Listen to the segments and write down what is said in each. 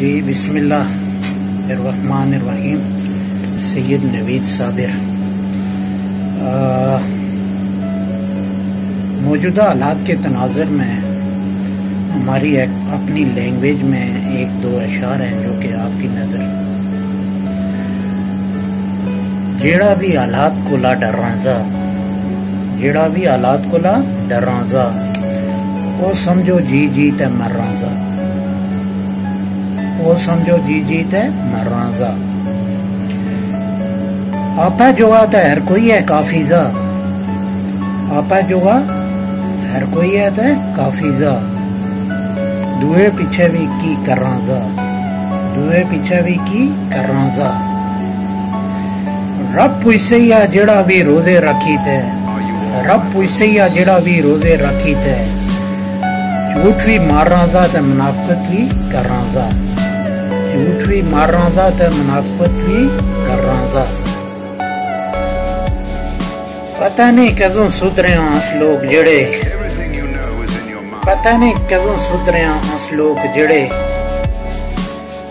जी बिस्मिल्लाहिर्रहमानिर्रहीम। सैयद नवीद साबिर। मौजूदा हालात के तनाज़ुर में हमारी अपनी लैंग्वेज में एक दो अशार हैं जो कि आपकी नज़र जेड़ा भी हालात कोला डरांजा, जेड़ा भी हालात कोला डरांजा वो समझो जी जी ते मर्रांजा, वो समझो जी जी ते मर्रांजा। आपा जोगा ते हर कोई है काफिजा, आपा जोगा हर कोई है ते काफिजा। दुए पीछे भी की करांजा, दुए पीछे भी की करांजा। रब पुछसैया जेड़ा भी रोजे रखी ते, रब पुछसैया जेड़ा भी रोजे रखी ते। झूठ भी मारांजा ते मुनाफिकत भी करांजा, झूठ भी मारांजा ते मुनाफिकत भी करांजा। पता नहीं कदों सुधरे अस लोग जेड़े, पता नहीं कदों सुधरे अस लोग जेड़े।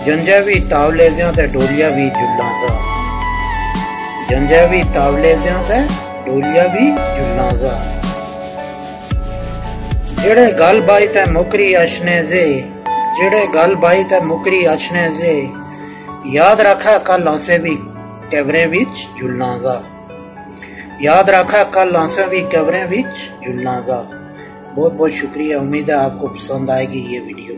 जंजा भी तावले दियां ते डोलिया भी जुलांजा, जंजा भी तावले दियां ते डोलिया भी जुलांजा। जेड़े गल बाई ते मुकरी अशने जे, जेड़े गल बाई ते मुकरी अशने जे। याद रखा कल आसे भी कब्रें विच जुलांगा, याद रखा कल आसे भी कब्रें विच जुलांगा। बहुत बहुत शुक्रिया। उम्मीद है आपको पसंद आएगी ये वीडियो।